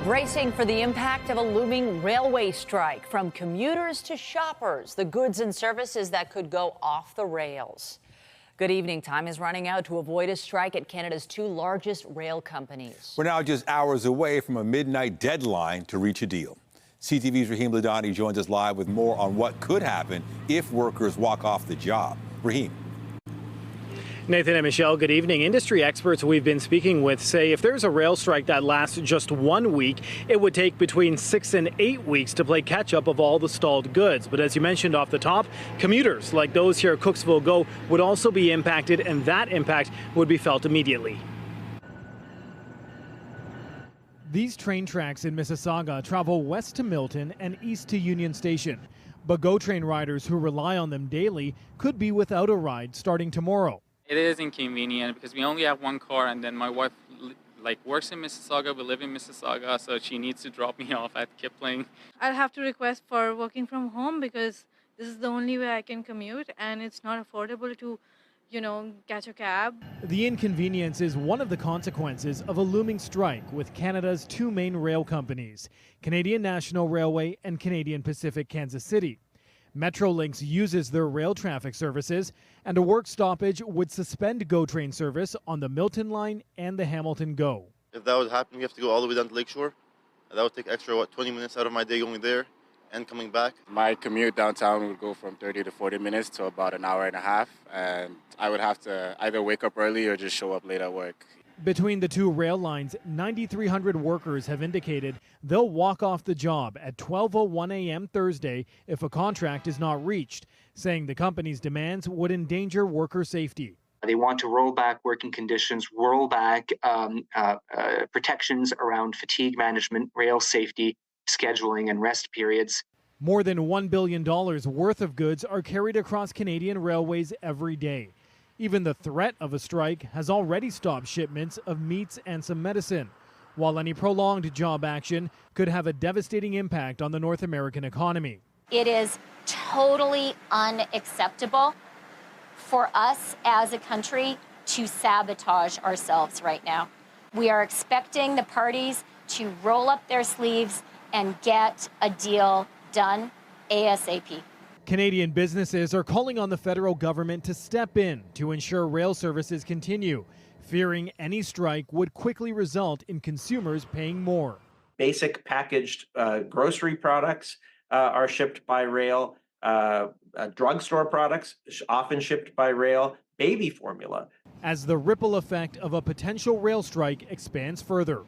Bracing for the impact of a looming railway strike. From commuters to shoppers, the goods and services that could go off the rails. Good evening. Time is running out to avoid a strike at Canada's two largest rail companies. We're now just hours away from a midnight deadline to reach a deal. CTV's Raheem Ladani joins us live with more on what could happen if workers walk off the job. Raheem. Nathan and Michelle, good evening. Industry experts we've been speaking with say if there's a rail strike that lasts just 1 week, it would take between 6 and 8 weeks to play catch up of all the stalled goods. But as you mentioned off the top, commuters like those here at Cooksville Go would also be impacted, and that impact would be felt immediately. These train tracks in Mississauga travel west to Milton and east to Union Station. But GO train riders who rely on them daily could be without a ride starting tomorrow. It is inconvenient because we only have one car, and then my wife works in Mississauga, we live in Mississauga, so she needs to drop me off at Kipling. I'll have to request for working from home because this is the only way I can commute, and it's not affordable to, catch a cab. The inconvenience is one of the consequences of a looming strike with Canada's two main rail companies, Canadian National Railway and Canadian Pacific Kansas City. Metrolinx uses their rail traffic services, and a work stoppage would suspend GO train service on the Milton line and the Hamilton GO. If that would happen, we have to go all the way down to Lakeshore. That would take extra, 20 minutes out of my day going there and coming back. My commute downtown would go from 30 to 40 minutes to about an hour and a half, and I would have to either wake up early or just show up late at work. Between the two rail lines, 9,300 workers have indicated they'll walk off the job at 12:01 a.m. Thursday if a contract is not reached, saying the company's demands would endanger worker safety. They want to roll back working conditions, roll back protections around fatigue management, rail safety, scheduling, and rest periods. More than $1 billion worth of goods are carried across Canadian railways every day. Even the threat of a strike has already stopped shipments of meats and some medicine, while any prolonged job action could have a devastating impact on the North American economy. It is totally unacceptable for us as a country to sabotage ourselves right now. We are expecting the parties to roll up their sleeves and get a deal done ASAP. Canadian businesses are calling on the federal government to step in to ensure rail services continue, fearing any strike would quickly result in consumers paying more. Basic packaged grocery products are shipped by rail, drugstore products often shipped by rail, baby formula. As the ripple effect of a potential rail strike expands further.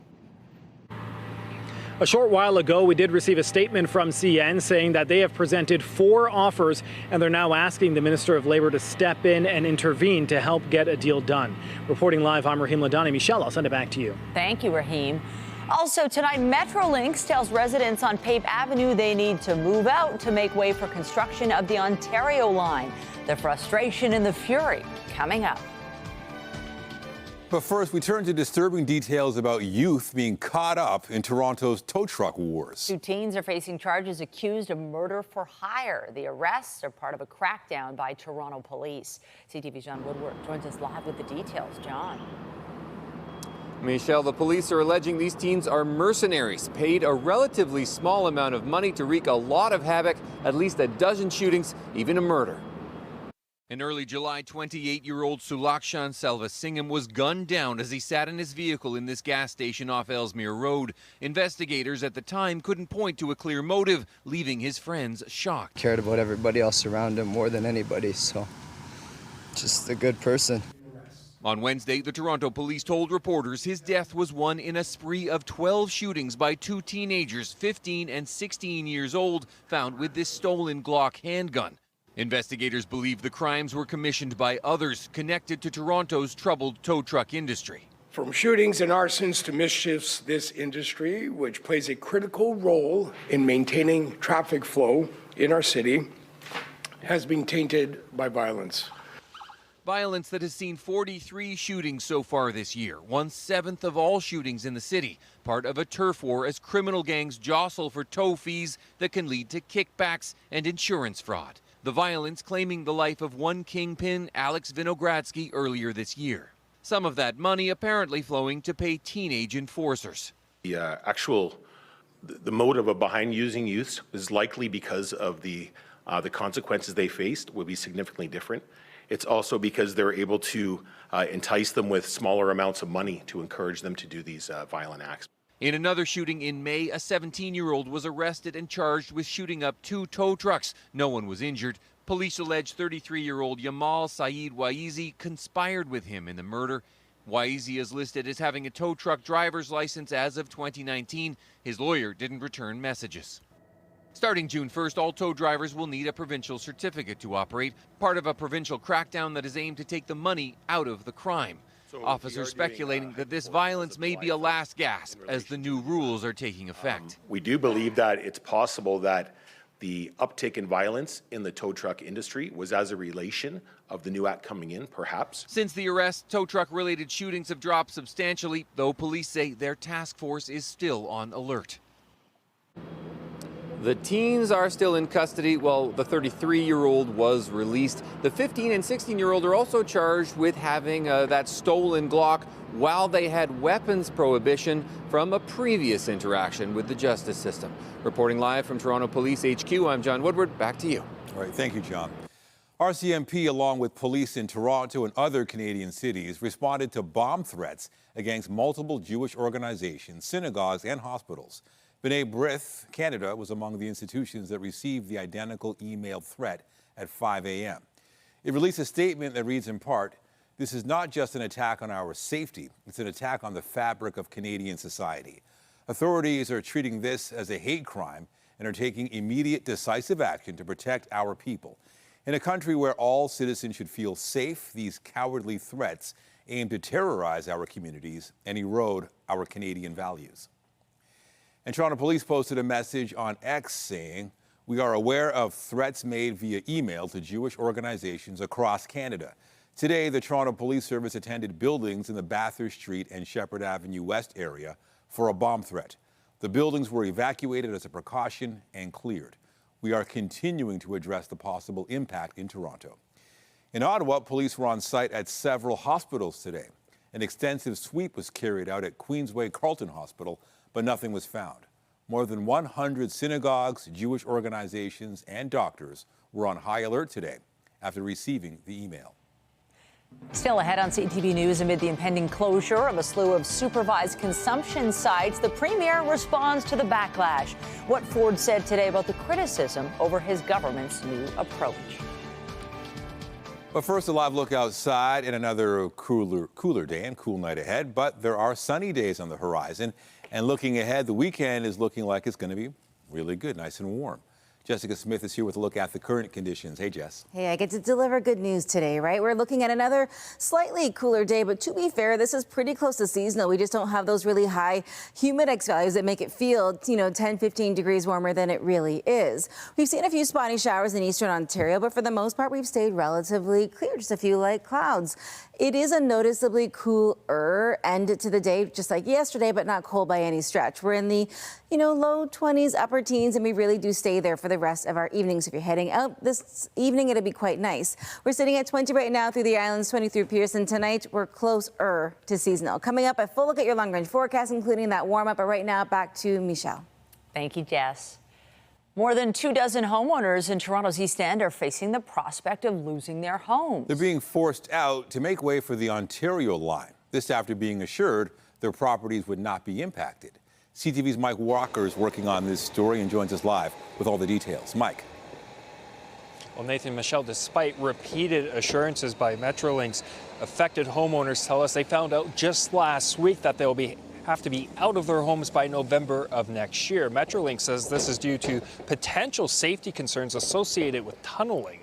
A short while ago, we did receive a statement from CN saying that they have presented 4 offers, and they're now asking the Minister of Labour to step in and intervene to help get a deal done. Reporting live, I'm Raheem Ladani. Michelle, I'll send it back to you. Thank you, Raheem. Also tonight, Metrolinx tells residents on Pape Avenue they need to move out to make way for construction of the Ontario line. The frustration and the fury coming up. But first, we turn to disturbing details about youth being caught up in Toronto's tow truck wars. 2 teens are facing charges accused of murder for hire. The arrests are part of a crackdown by Toronto police. CTV's John Woodward joins us live with the details. John. Michelle, the police are alleging these teens are mercenaries, paid a relatively small amount of money to wreak a lot of havoc, at least a dozen shootings, even a murder. In early July, 28-year-old Sulakshan Selvasingham was gunned down as he sat in his vehicle in this gas station off Ellesmere Road. Investigators at the time couldn't point to a clear motive, leaving his friends shocked. Cared about everybody else around him more than anybody, so just a good person. On Wednesday, the Toronto police told reporters his death was one in a spree of 12 shootings by 2 teenagers, 15 and 16 years old, found with this stolen Glock handgun. Investigators believe the crimes were commissioned by others connected to Toronto's troubled tow truck industry. From shootings and arsons to mischiefs, this industry, which plays a critical role in maintaining traffic flow in our city, has been tainted by violence. Violence that has seen 43 shootings so far this year, 1/7 of all shootings in the city, part of a turf war as criminal gangs jostle for tow fees that can lead to kickbacks and insurance fraud. The violence claiming the life of one kingpin, Alex Vinogradsky, earlier this year. Some of that money apparently flowing to pay teenage enforcers. The actual the motive behind using youths is likely because of the consequences they faced would be significantly different. It's also because they're able to entice them with smaller amounts of money to encourage them to do these violent acts. In another shooting in May, a 17-year-old was arrested and charged with shooting up 2 tow trucks. No one was injured. Police allege 33-year-old Yamal Saeed Waizi conspired with him in the murder. Waizi is listed as having a tow truck driver's license as of 2019. His lawyer didn't return messages. Starting June 1st, all tow drivers will need a provincial certificate to operate, part of a provincial crackdown that is aimed to take the money out of the crime. Officers speculating that this violence may be a last gasp as the new rules are taking effect. We do believe that it's possible that the uptick in violence in the tow truck industry was as a relation of the new act coming in, perhaps. Since the arrest, tow truck-related shootings have dropped substantially, though police say their task force is still on alert. The teens are still in custody while the 33-year-old was released. The 15 and 16-year-old are also charged with having that stolen Glock while they had weapons prohibition from a previous interaction with the justice system. Reporting live from Toronto Police HQ, I'm John Woodward. Back to you. All right, thank you, John. RCMP, along with police in Toronto and other Canadian cities, responded to bomb threats against multiple Jewish organizations, synagogues, and hospitals. B'nai B'rith Canada was among the institutions that received the identical email threat at 5 a.m. It released a statement that reads in part, "This is not just an attack on our safety, it's an attack on the fabric of Canadian society. Authorities are treating this as a hate crime and are taking immediate decisive action to protect our people. In a country where all citizens should feel safe, these cowardly threats aim to terrorize our communities and erode our Canadian values." And Toronto Police posted a message on X saying, "We are aware of threats made via email to Jewish organizations across Canada. Today, the Toronto Police Service attended buildings in the Bathurst Street and Shepherd Avenue West area for a bomb threat. The buildings were evacuated as a precaution and cleared. We are continuing to address the possible impact in Toronto." In Ottawa, police were on site at several hospitals today. An extensive sweep was carried out at Queensway Carleton Hospital, but nothing was found. More than 100 synagogues, Jewish organizations, and doctors were on high alert today after receiving the email. Still ahead on CTV News, amid the impending closure of a slew of supervised consumption sites, the Premier responds to the backlash. What Ford said today about the criticism over his government's new approach. But first, a live look outside and another cooler day and cool night ahead. But there are sunny days on the horizon. And looking ahead, the weekend is looking like it's going to be really good, nice and warm. Jessica Smith is here with a look at the current conditions. Hey, Jess. Hey, I get to deliver good news today, right? We're looking at another slightly cooler day, but to be fair, this is pretty close to seasonal. We just don't have those really high humidex values that make it feel, 10, 15 degrees warmer than it really is. We've seen a few spotty showers in eastern Ontario, but for the most part, we've stayed relatively clear, just a few light clouds. It is a noticeably cooler end to the day, just like yesterday, but not cold by any stretch. We're in the, low 20s, upper teens, and we really do stay there for the rest of our evenings. If you're heading out this evening, it'll be quite nice. We're sitting at 20 right now through the islands, 20 through Pearson. Tonight, we're closer to seasonal. Coming up, a full look at your long-range forecast, including that warm-up. But right now, back to Michelle. Thank you, Jess. More than 24 homeowners in Toronto's East End are facing the prospect of losing their homes. They're being forced out to make way for the Ontario line. This after being assured their properties would not be impacted. CTV's Mike Walker is working on this story and joins us live with all the details. Mike. Well, Nathan, Michelle, despite repeated assurances by Metrolinx, affected homeowners tell us they found out just last week that they'll have to be out of their homes by November of next year. Metrolinx says this is due to potential safety concerns associated with tunneling.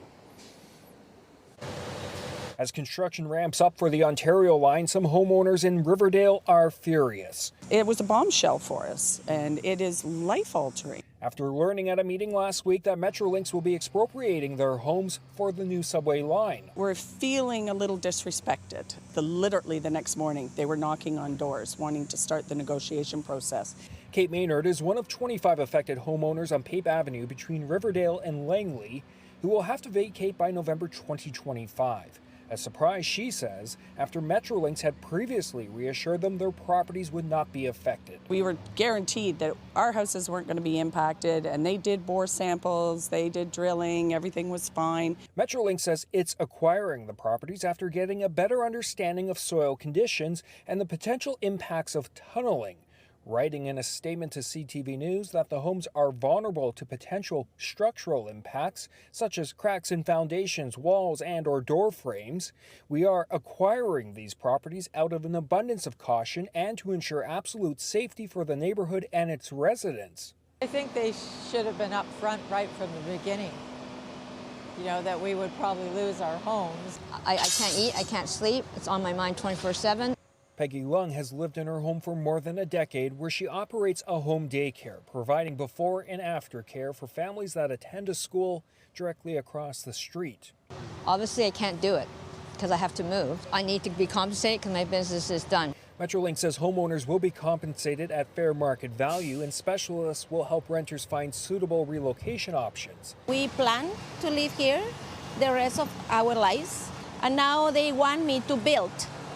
As construction ramps up for the Ontario line, some homeowners in Riverdale are furious. It was a bombshell for us, and it is life-altering. After learning at a meeting last week that Metrolinx will be expropriating their homes for the new subway line. We're feeling a little disrespected. Literally the next morning, they were knocking on doors, wanting to start the negotiation process. Kate Maynard is one of 25 affected homeowners on Pape Avenue between Riverdale and Langley, who will have to vacate by November 2025. A surprise, she says, after Metrolinx had previously reassured them their properties would not be affected. We were guaranteed that our houses weren't going to be impacted, and they did bore samples, they did drilling, everything was fine. Metrolinx says it's acquiring the properties after getting a better understanding of soil conditions and the potential impacts of tunneling, writing in a statement to CTV News that the homes are vulnerable to potential structural impacts, such as cracks in foundations, walls, and/or door frames. We are acquiring these properties out of an abundance of caution and to ensure absolute safety for the neighborhood and its residents. I think they should have been upfront right from the beginning. You know, that we would probably lose our homes. I can't eat, I can't sleep. It's on my mind 24/7. Peggy Lung has lived in her home for more than a decade, where she operates a home daycare, providing before and after care for families that attend a school directly across the street. Obviously, I can't do it because I have to move. I need to be compensated because my business is done. Metrolinx says homeowners will be compensated at fair market value, and specialists will help renters find suitable relocation options. We plan to live here the rest of our lives, and now they want me to build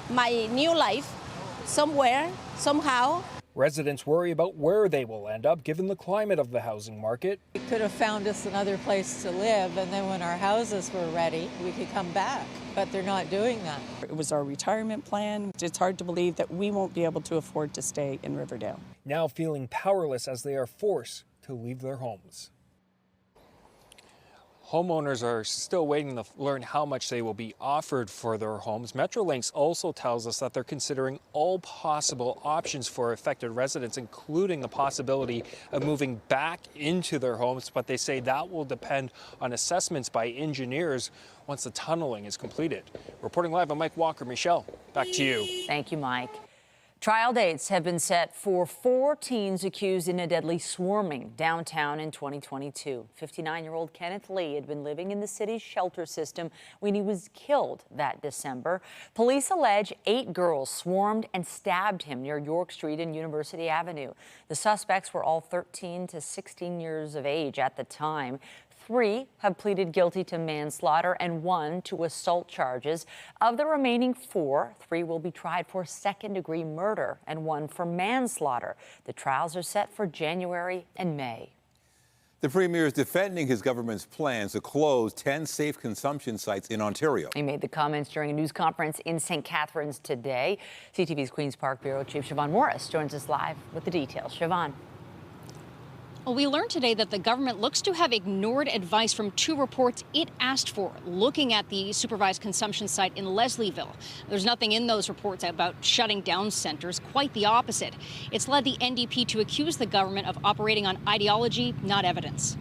my new life somewhere, somehow. Residents worry about where they will end up given the climate of the housing market. We could have found us another place to live, and then when our houses were ready, we could come back. But they're not doing that. It was our retirement plan. It's hard to believe that we won't be able to afford to stay in Riverdale. Now feeling powerless as they are forced to leave their homes. Homeowners are still waiting to learn how much they will be offered for their homes. Metrolinx also tells us that they're considering all possible options for affected residents, including the possibility of moving back into their homes, but they say that will depend on assessments by engineers once the tunneling is completed. Reporting live, I'm Mike Walker. Michelle, back to you. Thank you, Mike. Trial dates have been set for 4 teens accused in a deadly swarming downtown in 2022. 59-year-old Kenneth Lee had been living in the city's shelter system when he was killed that December. Police allege 8 girls swarmed and stabbed him near York Street and University Avenue. The suspects were all 13 to 16 years of age at the time. 3 have pleaded guilty to manslaughter and 1 to assault charges. Of the remaining 4, 3 will be tried for second-degree murder and 1 for manslaughter. The trials are set for January and May. The Premier is defending his government's plans to close 10 safe consumption sites in Ontario. He made the comments during a news conference in St. Catharines today. CTV's Queen's Park Bureau Chief Siobhan Morris joins us live with the details. Siobhan. Well, we learned today that the government looks to have ignored advice from 2 reports it asked for, looking at the supervised consumption site in Leslieville. There's nothing in those reports about shutting down centers, quite the opposite. It's led the NDP to accuse the government of operating on ideology, not evidence.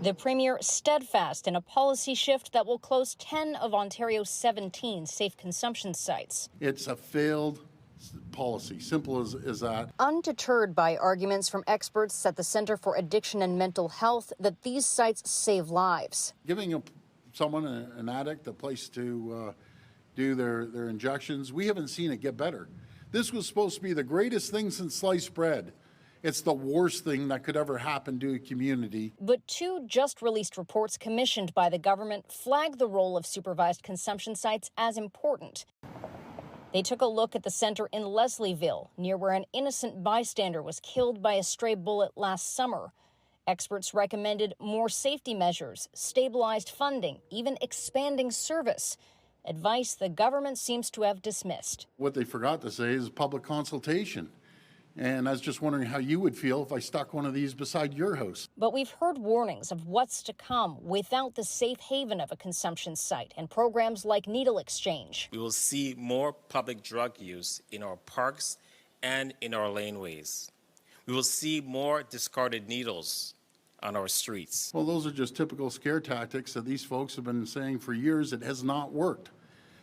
The Premier steadfast in a policy shift that will close 10 of Ontario's 17 safe consumption sites. It's a failed policy, simple as that. Undeterred by arguments from experts at the Centre for Addiction and Mental Health that these sites save lives. Giving someone, an addict, a place to do their injections, we haven't seen it get better. This was supposed to be the greatest thing since sliced bread. It's the worst thing that could ever happen to a community. But 2 just released reports commissioned by the government flag the role of supervised consumption sites as important. They took a look at the center in Leslieville, near where an innocent bystander was killed by a stray bullet last summer. Experts recommended more safety measures, stabilized funding, even expanding service. Advice the government seems to have dismissed. What they forgot to say is public consultation. And I was just wondering how you would feel if I stuck one of these beside your house. But we've heard warnings of what's to come without the safe haven of a consumption site and programs like needle exchange. We will see more public drug use in our parks and in our laneways. We will see more discarded needles on our streets. Well, those are just typical scare tactics that these folks have been saying for years. It has not worked.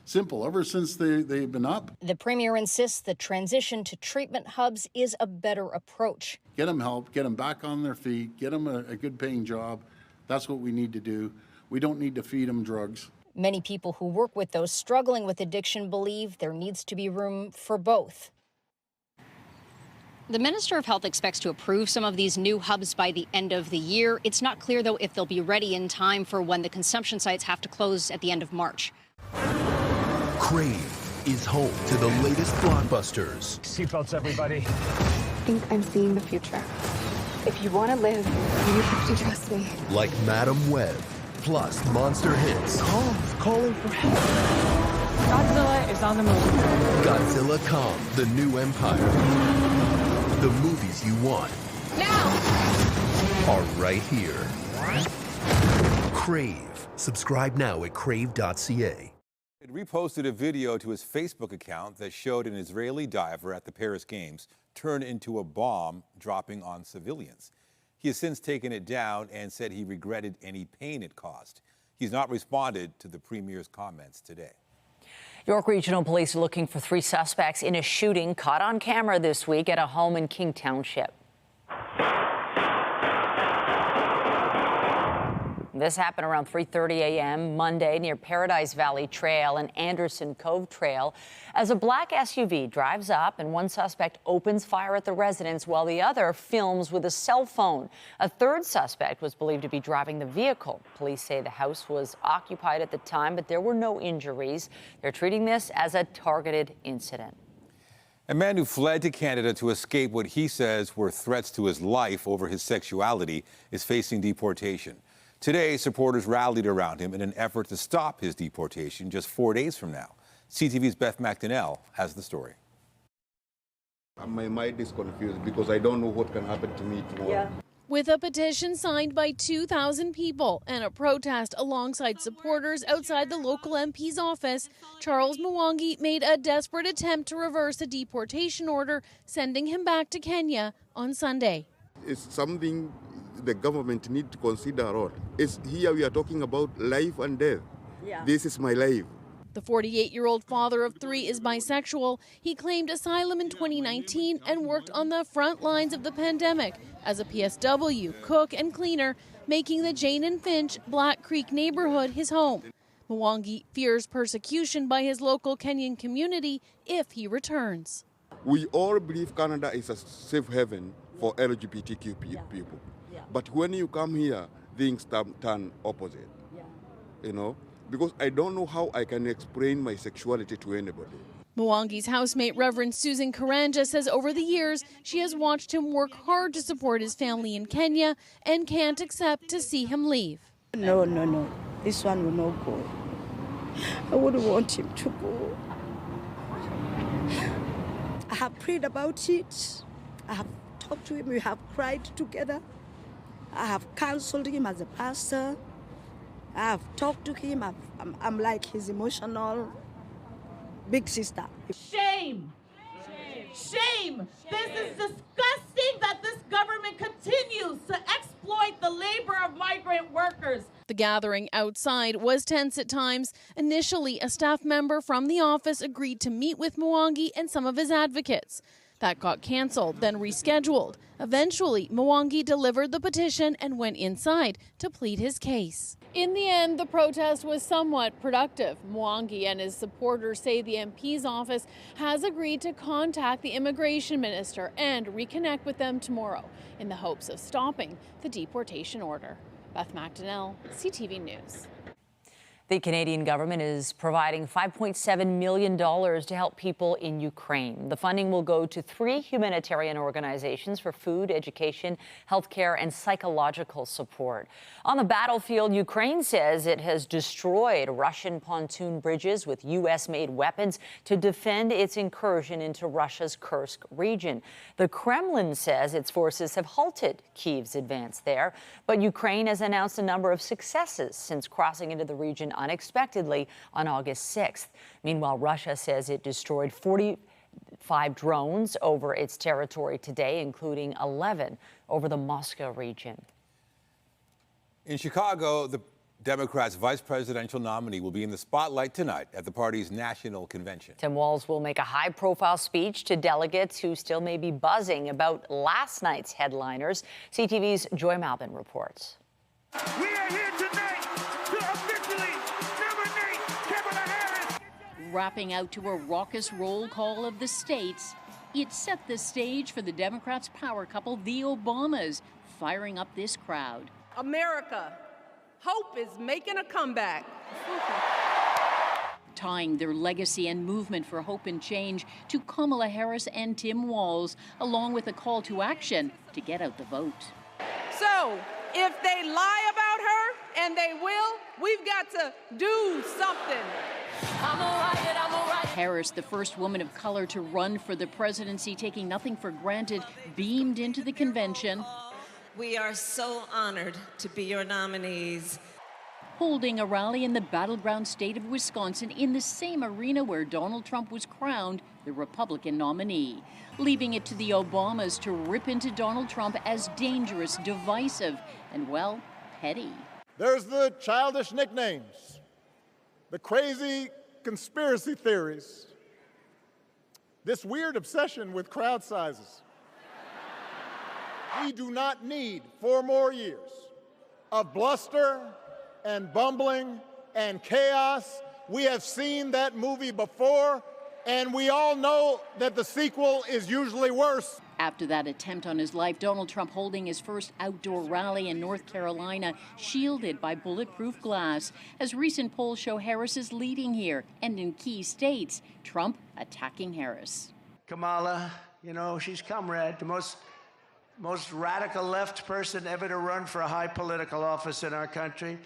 Simple, ever since they've been up. The Premier insists the transition to treatment hubs is a better approach. Get them help, get them back on their feet, get them a good paying job. That's what we need to do. We don't need to feed them drugs. Many people who work with those struggling with addiction believe there needs to be room for both. The Minister of Health expects to approve some of these new hubs by the end of the year. It's not clear, though, if they'll be ready in time for when the consumption sites have to close at the end of March. Crave is home to the latest blockbusters. Seatbelts, everybody. I think I'm seeing the future. If you want to live, you have to trust me. Like Madam Web, plus monster hits. Calling for help. Godzilla is on the move. Godzilla Kong, The New Empire. The movies you want now are right here. Crave. Subscribe now at crave.ca. It reposted a video to his Facebook account that showed an Israeli diver at the Paris Games turn into a bomb dropping on civilians. He has since taken it down and said he regretted any pain it caused. He's not responded to the Premier's comments today. York Regional Police are looking for 3 suspects in a shooting caught on camera this week at a home in King Township. This happened around 3:30 a.m. Monday near Paradise Valley Trail and Anderson Cove Trail as a black SUV drives up and one suspect opens fire at the residence while the other films with a cell phone. A third suspect was believed to be driving the vehicle. Police say the house was occupied at the time, but there were no injuries. They're treating this as a targeted incident. A man who fled to Canada to escape what he says were threats to his life over his sexuality is facing deportation. Today, supporters rallied around him in an effort to stop his deportation just 4 days from now. CTV's Beth McDonnell has the story. My mind is confused because I don't know what can happen to me tomorrow. Yeah. With a petition signed by 2,000 people and a protest alongside supporters outside the local MP's office, Charles Mwangi made a desperate attempt to reverse a deportation order, sending him back to Kenya on Sunday. It's something the government need to consider all. It's here we are talking about life and death. Yeah. This is my life. The 48-year-old father of 3 is bisexual. He claimed asylum in 2019 and worked on the front lines of the pandemic as a PSW, cook and cleaner, making the Jane and Finch Black Creek neighborhood his home. Mwangi fears persecution by his local Kenyan community if he returns. We all believe Canada is a safe haven for LGBTQ people. Yeah. But when you come here, things turn opposite. Yeah. You know, because I don't know how I can explain my sexuality to anybody. Mwangi's housemate, Reverend Susan Karanja, says over the years she has watched him work hard to support his family in Kenya and can't accept to see him leave. No. This one will not go. I wouldn't want him to go. I have prayed about it. I have talked to him. We have cried together. I have counseled him as a pastor. I have talked to him. I'm like his emotional big sister. Shame! Shame! This is disgusting that this government continues to exploit the labor of migrant workers. The gathering outside was tense at times. Initially, a staff member from the office agreed to meet with Mwangi and some of his advocates. That got canceled, then rescheduled. Eventually, Mwangi delivered the petition and went inside to plead his case. In the end, the protest was somewhat productive. Mwangi and his supporters say the MP's office has agreed to contact the immigration minister and reconnect with them tomorrow in the hopes of stopping the deportation order. Beth McDonnell, CTV News. The Canadian government is providing $5.7 million to help people in Ukraine. The funding will go to 3 humanitarian organizations for food, education, healthcare, and psychological support. On the battlefield, Ukraine says it has destroyed Russian pontoon bridges with U.S.-made weapons to defend its incursion into Russia's Kursk region. The Kremlin says its forces have halted Kyiv's advance there, but Ukraine has announced a number of successes since crossing into the region unexpectedly on August 6th. Meanwhile, Russia says it destroyed 45 drones over its territory today, including 11 over the Moscow region. In Chicago, the Democrats' vice presidential nominee will be in the spotlight tonight at the party's national convention. Tim Walz will make a high-profile speech to delegates who still may be buzzing about last night's headliners. CTV's Joy Malbin reports. We are here tonight to officially nominate Kamala Harris. Wrapping out to a raucous roll call of the states, It set the stage for the Democrats' power couple, the Obamas, firing up this crowd. America, hope is making a comeback. Tying their legacy and movement for hope and change to Kamala Harris and Tim Walz, along with a call to action to get out the vote. So, if they lie about her, and they will, we've got to do something. I'm all right. Harris, the first woman of color to run for the presidency, taking nothing for granted, beamed into the convention. We are so honored to be your nominees. Holding a rally in the battleground state of Wisconsin in the same arena where Donald Trump was crowned the Republican nominee, leaving it to the Obamas to rip into Donald Trump as dangerous, divisive, and, well, petty. There's the childish nicknames, the crazy conspiracy theories, this weird obsession with crowd sizes. We do not need 4 more years of bluster and bumbling and chaos. We have seen that movie before, and we all know that the sequel is usually worse. After that attempt on his life, Donald Trump holding his first outdoor rally in North Carolina, shielded by bulletproof glass. As recent polls show, Harris is leading here, and in key states, Trump attacking Harris. Kamala, you know, she's comrade, the most radical left person ever to run for a high political office in our country.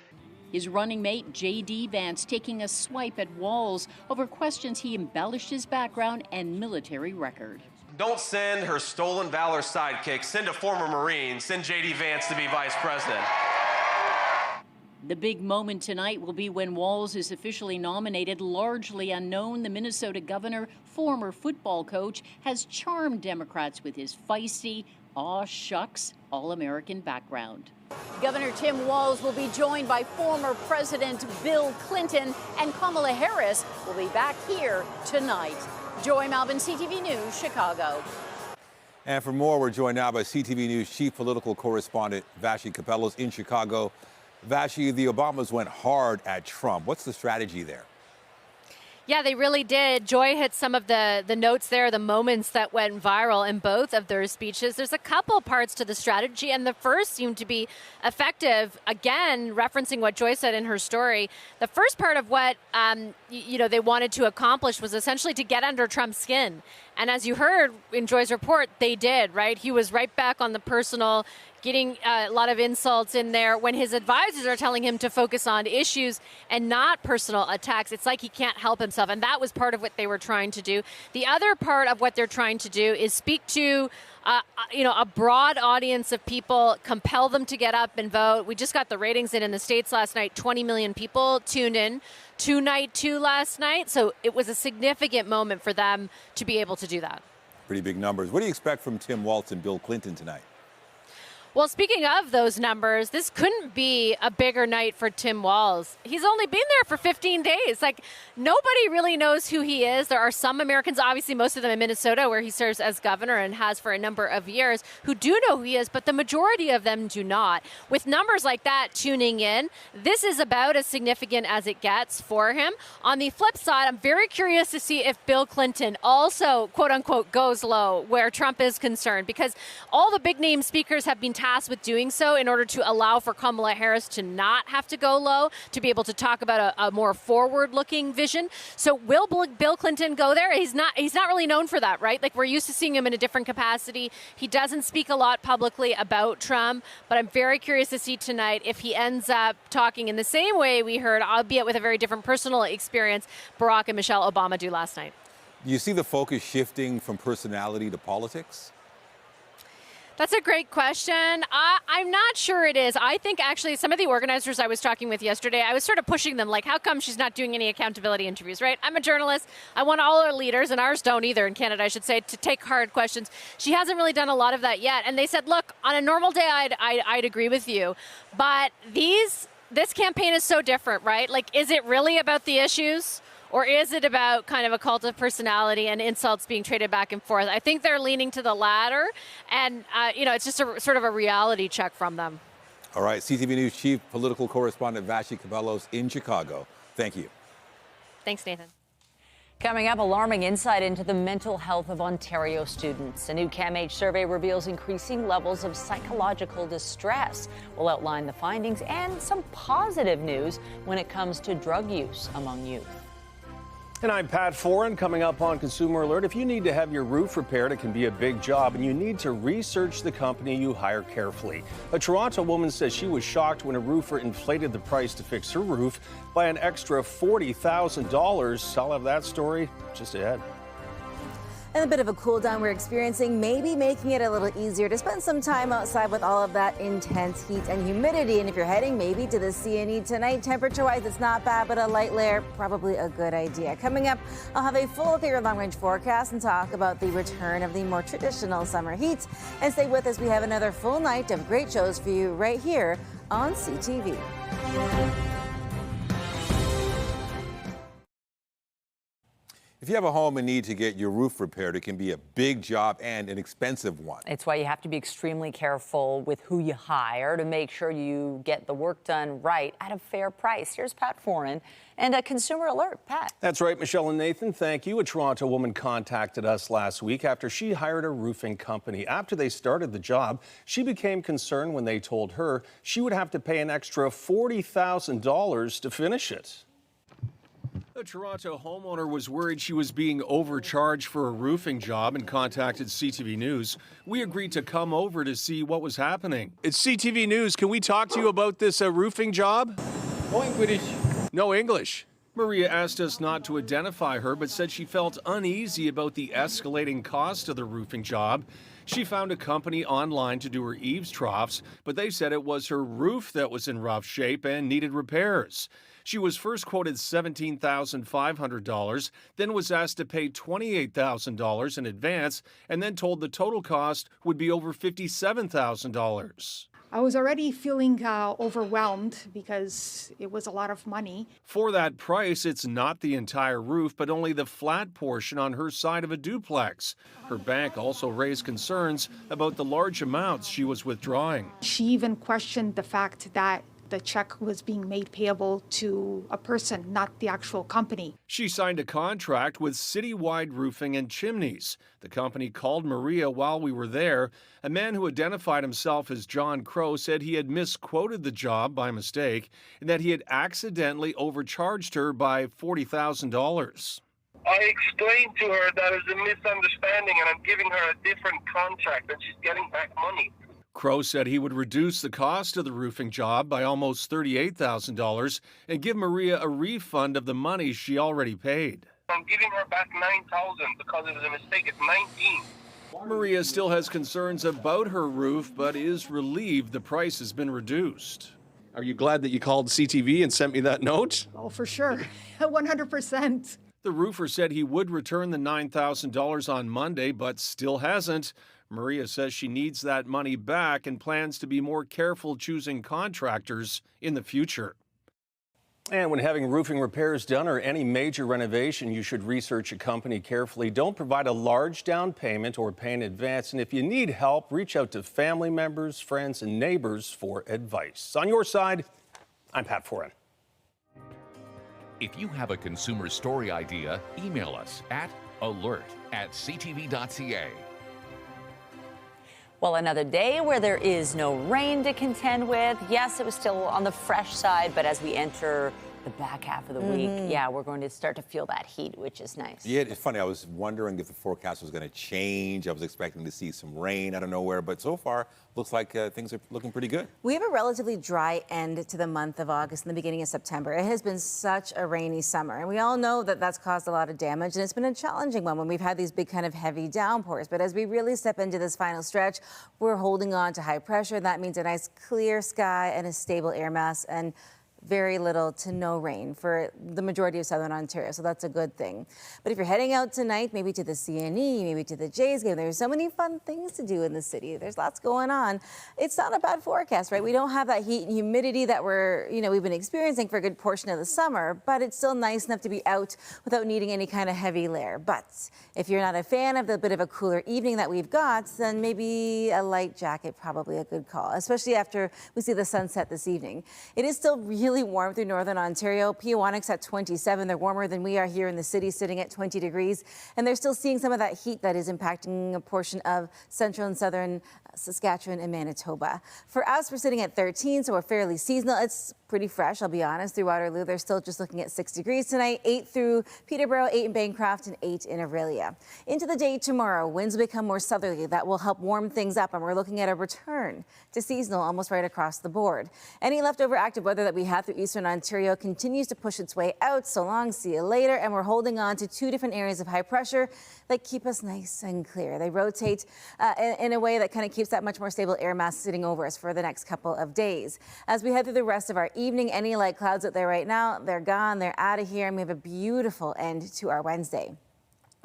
His running mate, J.D. Vance, taking a swipe at Walz over questions he embellished his background and military record. Don't send her stolen valor sidekick. Send a former Marine. Send J.D. Vance to be vice president. The big moment tonight will be when Walz is officially nominated. Largely unknown, the Minnesota governor, former football coach, has charmed Democrats with his feisty, aw shucks, all-American background. Governor Tim Walz will be joined by former President Bill Clinton, and Kamala Harris will be back here tonight. Joy Malvin, CTV News, Chicago. And for more, we're joined now by CTV News chief political correspondent Vassy Kapelos in Chicago. Vassy, the Obamas went hard at Trump. What's the strategy there? Yeah, they really did. Joy hit some of the notes there, the moments that went viral in both of their speeches. There's a couple parts to the strategy, and the first seemed to be effective. Again, referencing what Joy said in her story, the first part of what they wanted to accomplish was essentially to get under Trump's skin. And as you heard in Joy's report, they did, right? He was right back on the personal, getting a lot of insults in there when his advisors are telling him to focus on issues and not personal attacks. It's like he can't help himself. And that was part of what they were trying to do. The other part of what they're trying to do is speak to a broad audience of people, compel them to get up and vote. We just got the ratings in the States last night. 20 million people tuned in to night 2 last night. So it was a significant moment for them to be able to do that. Pretty big numbers. What do you expect from Tim Walz and Bill Clinton tonight? Well, speaking of those numbers, this couldn't be a bigger night for Tim Walz. He's only been there for 15 days. Like, nobody really knows who he is. There are some Americans, obviously most of them in Minnesota, where he serves as governor and has for a number of years, who do know who he is, but the majority of them do not. With numbers like that tuning in, this is about as significant as it gets for him. On the flip side, I'm very curious to see if Bill Clinton also, quote unquote, goes low where Trump is concerned, because all the big name speakers have been tasked with doing so in order to allow for Kamala Harris to not have to go low, to be able to talk about a more forward-looking vision. So will Bill Clinton go there? He's not really known for that, right? Like, we're used to seeing him in a different capacity. He doesn't speak a lot publicly about Trump, but I'm very curious to see tonight if he ends up talking in the same way we heard, albeit with a very different personal experience, Barack and Michelle Obama do last night. Do you see the focus shifting from personality to politics? That's a great question. I'm not sure it is. I think actually some of the organizers I was talking with yesterday, I was sort of pushing them, like, how come she's not doing any accountability interviews, right? I'm a journalist. I want all our leaders, and ours don't either in Canada, I should say, to take hard questions. She hasn't really done a lot of that yet. And they said, look, on a normal day, I'd agree with you. But this campaign is so different, right? Like, is it really about the issues? Or is it about kind of a cult of personality and insults being traded back and forth? I think they're leaning to the latter. And, it's just a sort of a reality check from them. All right. CTV News chief political correspondent Vassy Kapelos in Chicago. Thank you. Thanks, Nathan. Coming up, alarming insight into the mental health of Ontario students. A new CAMH survey reveals increasing levels of psychological distress. We'll outline the findings and some positive news when it comes to drug use among youth. And I'm Pat Foran. Coming up on Consumer Alert, if you need to have your roof repaired, it can be a big job, and you need to research the company you hire carefully. A Toronto woman says she was shocked when a roofer inflated the price to fix her roof by an extra $40,000. I'll have that story just ahead. And a bit of a cool down we're experiencing, maybe making it a little easier to spend some time outside with all of that intense heat and humidity. And if you're heading maybe to the CNE tonight, temperature-wise, it's not bad, but a light layer, probably a good idea. Coming up, I'll have a full 3-year long-range forecast and talk about the return of the more traditional summer heat. And stay with us, we have another full night of great shows for you right here on CTV. If you have a home and need to get your roof repaired, it can be a big job and an expensive one. It's why you have to be extremely careful with who you hire to make sure you get the work done right at a fair price. Here's Pat Foran and a Consumer Alert. Pat. That's right, Michelle and Nathan, thank you. A Toronto woman contacted us last week after she hired a roofing company. After they started the job, she became concerned when they told her she would have to pay an extra $40,000 to finish it. A Toronto homeowner was worried she was being overcharged for a roofing job and contacted CTV News. We agreed to come over to see what was happening. It's CTV News. Can we talk to you about this roofing job? No English. No English. Maria asked us not to identify her, but said she felt uneasy about the escalating cost of the roofing job. She found a company online to do her eaves troughs, but they said it was her roof that was in rough shape and needed repairs. She was first quoted $17,500, then was asked to pay $28,000 in advance, and then told the total cost would be over $57,000. I was already feeling overwhelmed because it was a lot of money. For that price, it's not the entire roof, but only the flat portion on her side of a duplex. Her bank also raised concerns about the large amounts she was withdrawing. She even questioned the fact that the check was being made payable to a person, not the actual company. She signed a contract with Citywide Roofing and Chimneys. The company called Maria while we were there. A man who identified himself as John Crow said he had misquoted the job by mistake and that he had accidentally overcharged her by $40,000. I explained to her that it's a misunderstanding and I'm giving her a different contract and she's getting back money. Crow said he would reduce the cost of the roofing job by almost $38,000 and give Maria a refund of the money she already paid. I'm giving her back $9,000 because it was a mistake. It's $19,000. Maria still has concerns about her roof, but is relieved the price has been reduced. Are you glad that you called CTV and sent me that note? Oh, for sure. 100%. The roofer said he would return the $9,000 on Monday, but still hasn't. Maria says she needs that money back and plans to be more careful choosing contractors in the future. And when having roofing repairs done or any major renovation, you should research a company carefully. Don't provide a large down payment or pay in advance. And if you need help, reach out to family members, friends, and neighbors for advice. On your side, I'm Pat Foran. If you have a consumer story idea, email us at alert@ctv.ca. Well, another day where there is no rain to contend with. Yes, it was still on the fresh side, but as we enter the back half of the week, yeah, we're going to start to feel that heat, which is nice. Yeah, it's funny. I was wondering if the forecast was going to change. I was expecting to see some rain out of nowhere, but so far, looks like things are looking pretty good. We have a relatively dry end to the month of August and the beginning of September. It has been such a rainy summer, and we all know that that's caused a lot of damage, and it's been a challenging one when we've had these big kind of heavy downpours. But as we really step into this final stretch, we're holding on to high pressure. That means a nice clear sky and a stable air mass, and very little to no rain for the majority of southern Ontario, so that's a good thing. But if you're heading out tonight, maybe to the CNE, maybe to the Jays game, there's so many fun things to do in the city. There's lots going on. It's not a bad forecast, right? We don't have that heat and humidity that we've been experiencing for a good portion of the summer, but it's still nice enough to be out without needing any kind of heavy layer. But if you're not a fan of the bit of a cooler evening that we've got, then maybe a light jacket, probably a good call, especially after we see the sunset this evening. It is still really really warm through northern Ontario. Peawannock's at 27. They're warmer than we are here in the city, sitting at 20 degrees. And they're still seeing some of that heat that is impacting a portion of central and southern Saskatchewan and Manitoba. For us, we're sitting at 13, so we're fairly seasonal. It's pretty fresh, I'll be honest. Through Waterloo, they're still just looking at 6 degrees tonight, 8 through Peterborough, 8 in Bancroft, and 8 in Aurelia. Into the day tomorrow, winds will become more southerly. That will help warm things up, and we're looking at a return to seasonal almost right across the board. Any leftover active weather that we had through eastern Ontario continues to push its way out. So long, see you later. And we're holding on to 2 different areas of high pressure that keep us nice and clear. They rotate in a way that kind of keeps that much more stable air mass sitting over us for the next couple of days. As we head through the rest of our evening, any light clouds out there right now, they're gone, they're out of here, and we have a beautiful end to our Wednesday.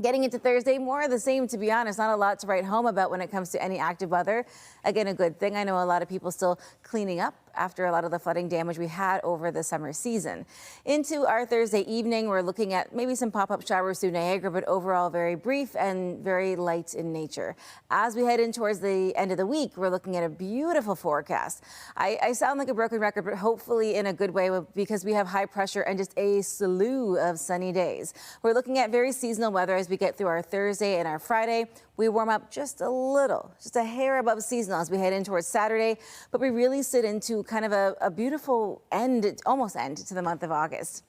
Getting into Thursday, more of the same, to be honest. Not a lot to write home about when it comes to any active weather. Again, a good thing. I know a lot of people still cleaning up after a lot of the flooding damage we had over the summer season. Into our Thursday evening, we're looking at maybe some pop-up showers through Niagara, but overall very brief and very light in nature. As we head in towards the end of the week, we're looking at a beautiful forecast. I sound like a broken record, but hopefully in a good way, because we have high pressure and just a slew of sunny days. We're looking at very seasonal weather as we get through our Thursday and our Friday. We warm up just a little, just a hair above seasonal as we head in towards Saturday, but we really sit into kind of a beautiful end, almost end to the month of August.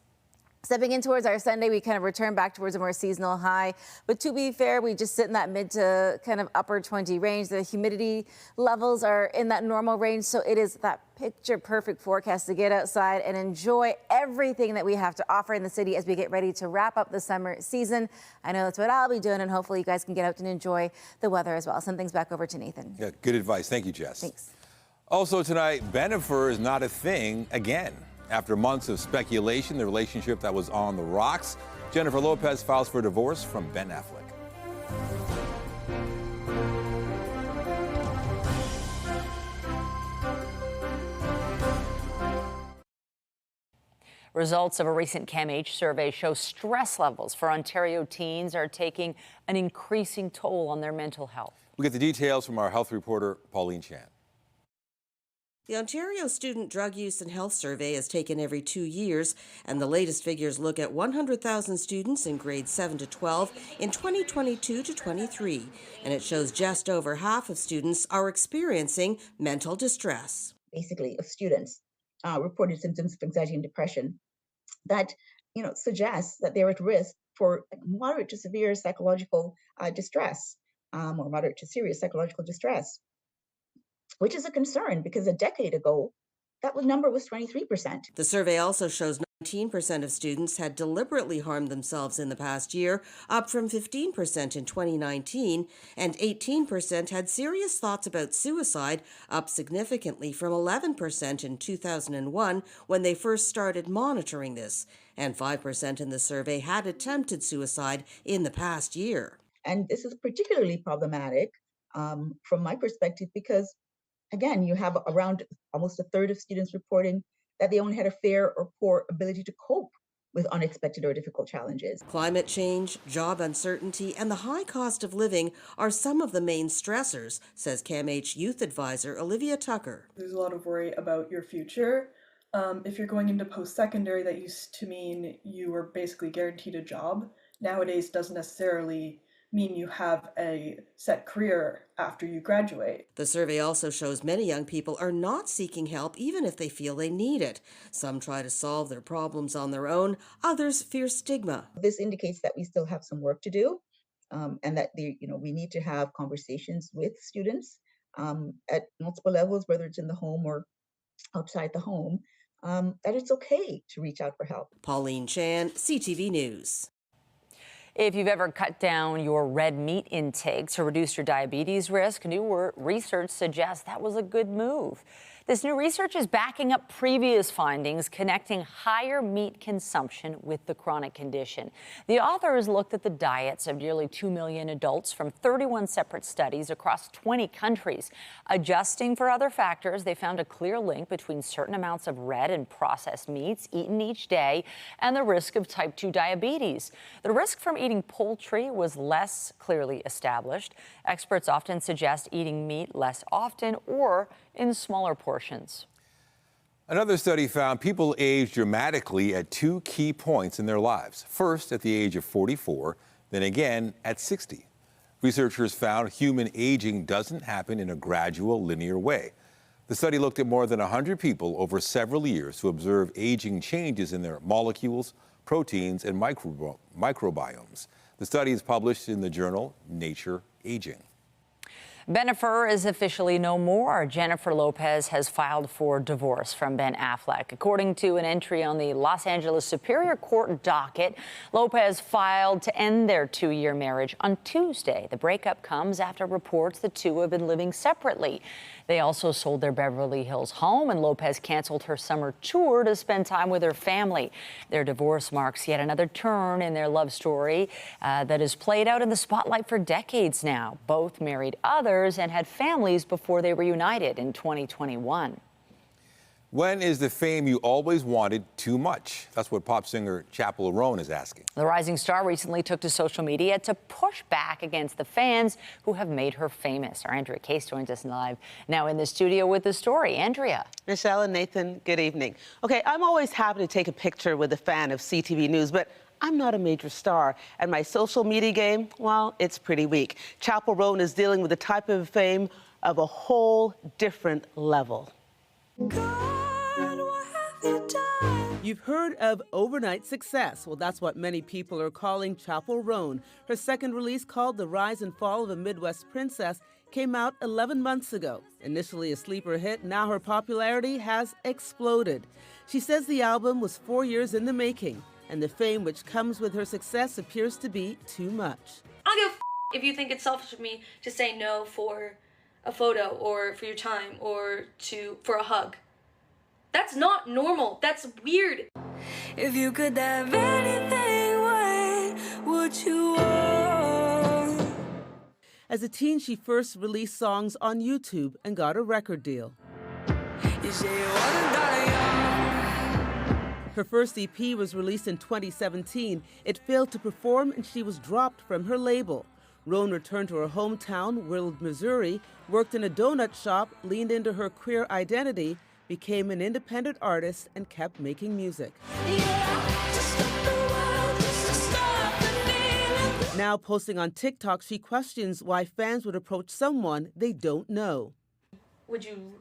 Stepping in towards our Sunday, we kind of return back towards a more seasonal high. But to be fair, we just sit in that mid to kind of upper 20 range. The humidity levels are in that normal range, so it is that picture perfect forecast to get outside and enjoy everything that we have to offer in the city as we get ready to wrap up the summer season. I know that's what I'll be doing, and hopefully you guys can get out and enjoy the weather as well. I'll send things back over to Nathan. Yeah, good advice. Thank you, Jess. Thanks. Also tonight, Bennifer is not a thing again. After months of speculation, the relationship that was on the rocks, Jennifer Lopez files for divorce from Ben Affleck. Results of a recent CAMH survey show stress levels for Ontario teens are taking an increasing toll on their mental health. We get the details from our health reporter, Pauline Chan. The Ontario Student Drug Use and Health Survey is taken every 2 years, and the latest figures look at 100,000 students in grades 7 to 12 in 2022 to 23, and it shows just over half of students are experiencing mental distress. Basically, of students reported symptoms of anxiety and depression that suggests that they're at risk for moderate to severe psychological distress, or moderate to serious psychological distress, which is a concern because a decade ago, that number was 23%. The survey also shows 19% of students had deliberately harmed themselves in the past year, up from 15% in 2019, and 18% had serious thoughts about suicide, up significantly from 11% in 2001 when they first started monitoring this, and 5% in the survey had attempted suicide in the past year. And this is particularly problematic from my perspective because, again, you have around almost a third of students reporting that they only had a fair or poor ability to cope with unexpected or difficult challenges. Climate change, job uncertainty, and the high cost of living are some of the main stressors, says CAMH Youth Advisor Olivia Tucker. There's a lot of worry about your future. If you're going into post-secondary, that used to mean you were basically guaranteed a job. Nowadays, doesn't necessarily mean you have a set career after you graduate. The survey also shows many young people are not seeking help even if they feel they need it. Some try to solve their problems on their own, others fear stigma. This indicates that we still have some work to do, and that we need to have conversations with students at multiple levels, whether it's in the home or outside the home, that it's okay to reach out for help. Pauline Chan, CTV News. If you've ever cut down your red meat intake to reduce your diabetes risk, new research suggests that was a good move. This new research is backing up previous findings connecting higher meat consumption with the chronic condition. The authors looked at the diets of nearly 2 million adults from 31 separate studies across 20 countries. Adjusting for other factors, they found a clear link between certain amounts of red and processed meats eaten each day and the risk of type 2 diabetes. The risk from eating poultry was less clearly established. Experts often suggest eating meat less often or in smaller portions. Another study found people age dramatically at two key points in their lives. First, at the age of 44, then again at 60. Researchers found human aging doesn't happen in a gradual, linear way. The study looked at more than 100 people over several years to observe aging changes in their molecules, proteins, and microbiomes. The study is published in the journal Nature Aging. Bennifer is officially no more. Jennifer Lopez has filed for divorce from Ben Affleck. According to an entry on the Los Angeles Superior Court docket, Lopez filed to end their 2-year marriage on Tuesday. The breakup comes after reports the two have been living separately. They also sold their Beverly Hills home, and Lopez canceled her summer tour to spend time with her family. Their divorce marks yet another turn in their love story that has played out in the spotlight for decades now. Both married others and had families before they reunited in 2021. When is the fame you always wanted too much? That's what pop singer Chappell Roan is asking. The rising star recently took to social media to push back against the fans who have made her famous. Our Andrea Case joins us live now in the studio with the story. Andrea. Michelle and Nathan, good evening. Okay, I'm always happy to take a picture with a fan of CTV News, but I'm not a major star, and my social media game, well, it's pretty weak. Chappell Roan is dealing with a type of fame of a whole different level. You've heard of overnight success. Well, that's what many people are calling Chappell Roan. Her second release, called The Rise and Fall of a Midwest Princess, came out 11 months ago. Initially a sleeper hit, now her popularity has exploded. She says the album was 4 years in the making, and the fame which comes with her success appears to be too much. I don't give a if you think it's selfish of me to say no for a photo or for your time or for a hug. That's not normal. That's weird. If you could have anything, what would you want? As a teen, she first released songs on YouTube and got a record deal. You say you wasn't that young. Her first EP was released in 2017. It failed to perform and she was dropped from her label. Roan returned to her hometown, World, Missouri, worked in a donut shop, leaned into her queer identity, became an independent artist, and kept making music. Now posting on TikTok, she questions why fans would approach someone they don't know. Would you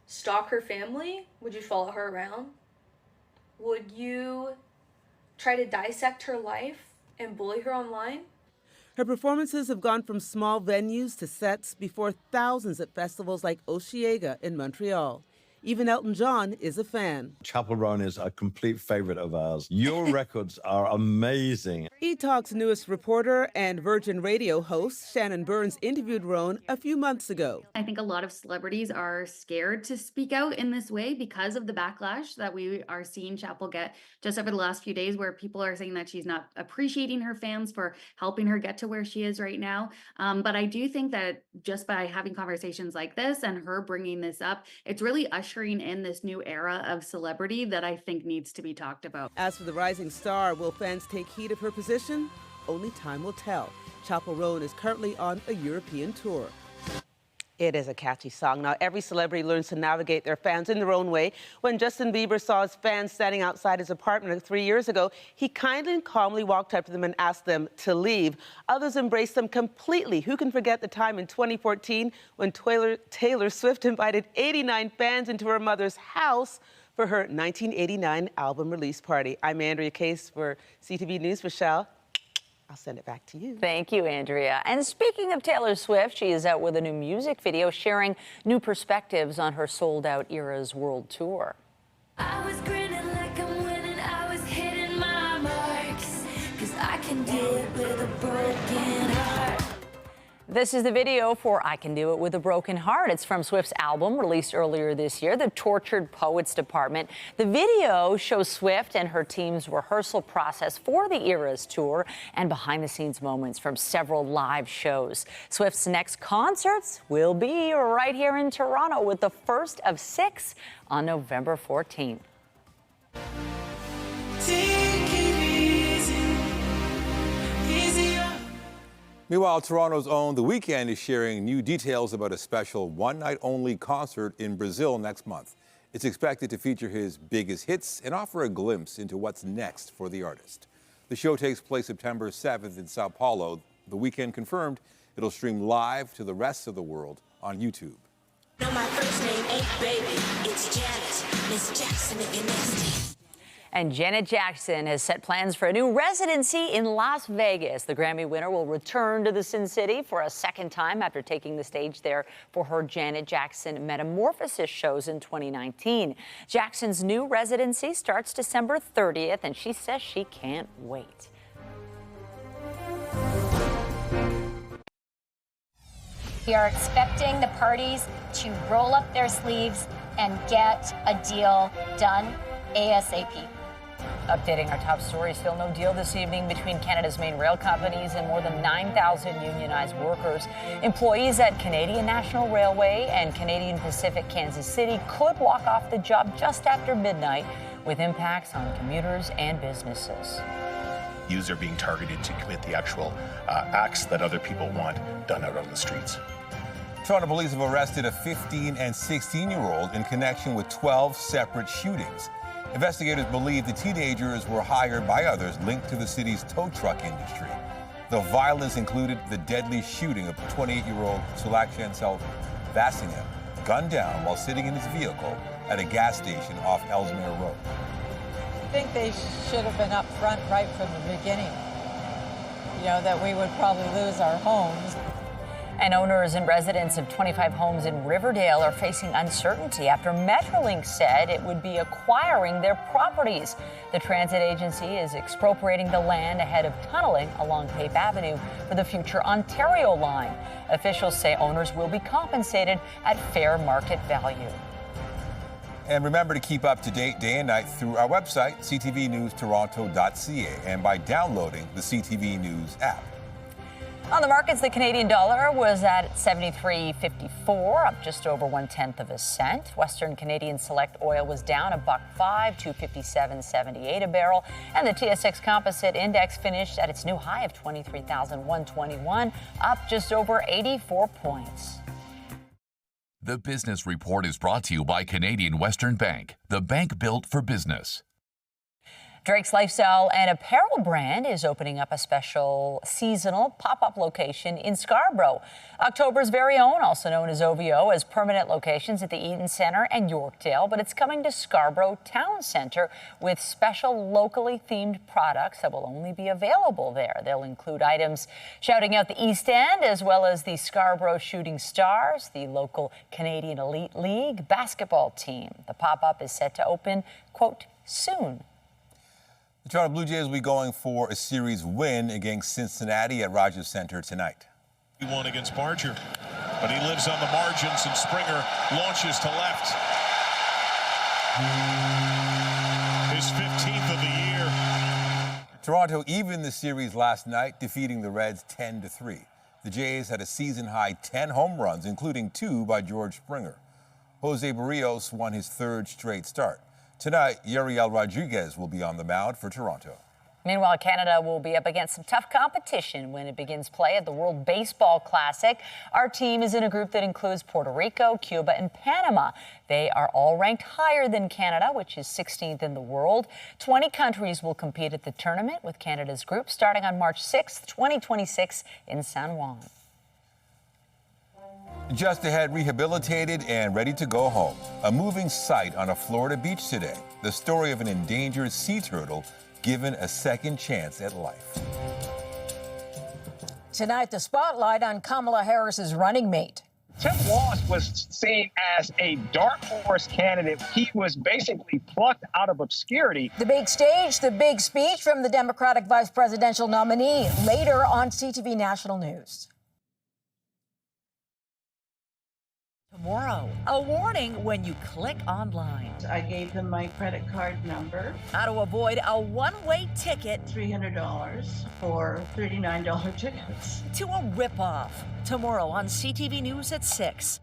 stalk her family? Would you follow her around? Would you try to dissect her life and bully her online? Her performances have gone from small venues to sets before thousands at festivals like Osheaga in Montreal. Even Elton John is a fan. Chappell Roan is a complete favorite of ours. Your records are amazing. E-Talk's newest reporter and Virgin Radio host, Shannon Burns, interviewed Roan a few months ago. I think a lot of celebrities are scared to speak out in this way because of the backlash that we are seeing Chappell get just over the last few days, where people are saying that she's not appreciating her fans for helping her get to where she is right now. But I do think that just by having conversations like this and her bringing this up, it's really ushering in this new era of celebrity that I think needs to be talked about. As for the rising star, will fans take heed of her position? Only time will tell. Chappell Roan is currently on a European tour. It is a catchy song. Now, every celebrity learns to navigate their fans in their own way. When Justin Bieber saw his fans standing outside his apartment 3 years ago, he kindly and calmly walked up to them and asked them to leave. Others embraced them completely. Who can forget the time in 2014 when Taylor Swift invited 89 fans into her mother's house for her 1989 album release party? I'm Andrea Case for CTV News. Michelle, I'll send it back to you. Thank you, Andrea. And speaking of Taylor Swift, she is out with a new music video sharing new perspectives on her sold-out Eras World Tour. I was grinning like I'm winning, I was hitting my marks, 'cause I can do it with a broken heart. This is the video for I Can Do It With a Broken Heart. It's from Swift's album released earlier this year, The Tortured Poets Department. The video shows Swift and her team's rehearsal process for the Eras tour and behind-the-scenes moments from several live shows. Swift's next concerts will be right here in Toronto, with the first of 6 on November 14th. Meanwhile, Toronto's own The Weeknd is sharing new details about a special one-night-only concert in Brazil next month. It's expected to feature his biggest hits and offer a glimpse into what's next for the artist. The show takes place September 7th in Sao Paulo. The weekend confirmed it'll stream live to the rest of the world on YouTube. No, my first name ain't baby, it's Janet. Miss Jackson if you're nasty. And Janet Jackson has set plans for a new residency in Las Vegas. The Grammy winner will return to the Sin City for a second time after taking the stage there for her Janet Jackson Metamorphosis shows in 2019. Jackson's new residency starts December 30th, and she says she can't wait. We are expecting the parties to roll up their sleeves and get a deal done ASAP. Updating our top story, still no deal this evening between Canada's main rail companies and more than 9,000 unionized workers. Employees at Canadian National Railway and Canadian Pacific Kansas City could walk off the job just after midnight, with impacts on commuters and businesses. Youths are being targeted to commit the actual acts that other people want done out on the streets. Toronto police have arrested a 15 and 16-year-old in connection with 12 separate shootings. Investigators believe the teenagers were hired by others linked to the city's tow truck industry. The violence included the deadly shooting of 28-year-old Sulak Chancel Vasingham, gunned down while sitting in his vehicle at a gas station off Ellesmere Road. I think they should have been up front right from the beginning. You know, that we would probably lose our homes. And owners and residents of 25 homes in Riverdale are facing uncertainty after Metrolink said it would be acquiring their properties. The transit agency is expropriating the land ahead of tunneling along Pape Avenue for the future Ontario line. Officials say owners will be compensated at fair market value. And remember to keep up to date day and night through our website, ctvnewstoronto.ca, and by downloading the CTV News app. On the markets, the Canadian dollar was at 73.54, up just over 1/10 of a cent. Western Canadian Select Oil was down $1.05 to 57.78 a barrel, and the TSX Composite Index finished at its new high of 23,121, up just over 84 points. The Business Report is brought to you by Canadian Western Bank, the bank built for business. Drake's lifestyle and apparel brand is opening up a special seasonal pop-up location in Scarborough. October's very own, also known as OVO, has permanent locations at the Eaton Centre and Yorkdale, but it's coming to Scarborough Town Centre with special locally themed products that will only be available there. They'll include items shouting out the East End, as well as the Scarborough Shooting Stars, the local Canadian Elite League basketball team. The pop-up is set to open, quote, soon. The Toronto Blue Jays will be going for a series win against Cincinnati at Rogers Centre tonight. He won against Barger, but he lives on the margins, and Springer launches to left. His 15th of the year. Toronto evened the series last night, defeating the Reds 10-3. The Jays had a season-high 10 home runs, including 2 by George Springer. Jose Barrios won his 3rd straight start. Tonight, Yariel Rodriguez will be on the mound for Toronto. Meanwhile, Canada will be up against some tough competition when it begins play at the World Baseball Classic. Our team is in a group that includes Puerto Rico, Cuba, and Panama. They are all ranked higher than Canada, which is 16th in the world. 20 countries will compete at the tournament, with Canada's group starting on March 6th, 2026 in San Juan. Just ahead, rehabilitated and ready to go home. A moving sight on a Florida beach today. The story of an endangered sea turtle given a second chance at life. Tonight, the spotlight on Kamala Harris's running mate. Tim Walz was seen as a dark horse candidate. He was basically plucked out of obscurity. The big stage, the big speech from the Democratic vice presidential nominee later on CTV National News. Tomorrow, a warning when you click online. I gave them my credit card number. How to avoid a one-way ticket. $300 for $39 tickets. To a ripoff. Tomorrow on CTV News at 6.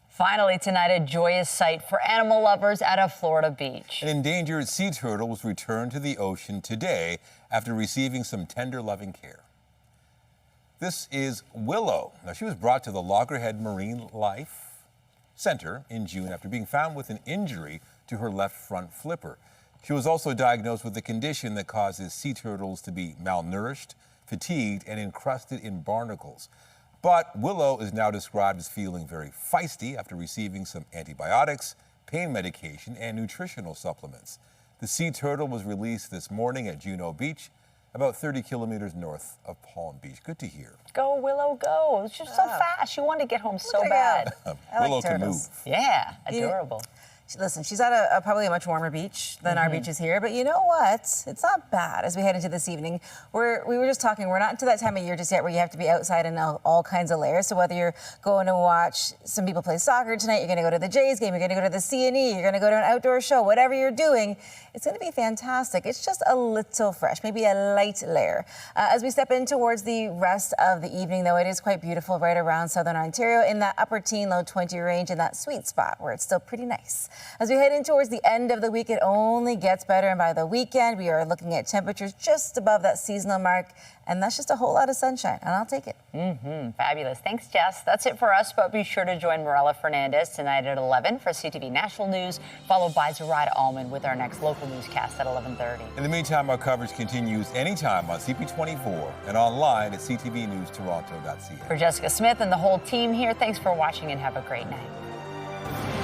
Finally tonight, a joyous sight for animal lovers at a Florida beach. An endangered sea turtle was returned to the ocean today after receiving some tender, loving care. This is Willow. Now, she was brought to the Loggerhead Marine Life Center in June after being found with an injury to her left front flipper. She was also diagnosed with a condition that causes sea turtles to be malnourished, fatigued, and encrusted in barnacles. But Willow is now described as feeling very feisty after receiving some antibiotics, pain medication, and nutritional supplements. The sea turtle was released this morning at Juno Beach, about 30 kilometers north of Palm Beach. Good to hear. Go, Willow, go. It's just so fast. You want to get home so bad. Willow can move. Yeah, adorable. Listen, she's at probably a much warmer beach than our beaches here, but you know what? It's not bad as we head into this evening. We were just talking, we're not into that time of year just yet where you have to be outside in all kinds of layers. So whether you're going to watch some people play soccer tonight, you're going to go to the Jays game, you're going to go to the C&E, you're going to go to an outdoor show, whatever you're doing, it's going to be fantastic. It's just a little fresh, maybe a light layer. As we step in towards the rest of the evening, though, it is quite beautiful right around southern Ontario in that upper teen, low 20 range in that sweet spot where it's still pretty nice. As we head in towards the end of the week, it only gets better. And by the weekend, we are looking at temperatures just above that seasonal mark. And that's just a whole lot of sunshine. And I'll take it. Fabulous. Thanks, Jess. That's it for us. But be sure to join Morella Fernandez tonight at 11 for CTV National News, followed by Zarada Allman with our next local newscast at 11:30. In the meantime, our coverage continues anytime on CP24 and online at ctvnewstoronto.ca. For Jessica Smith and the whole team here, thanks for watching and have a great night.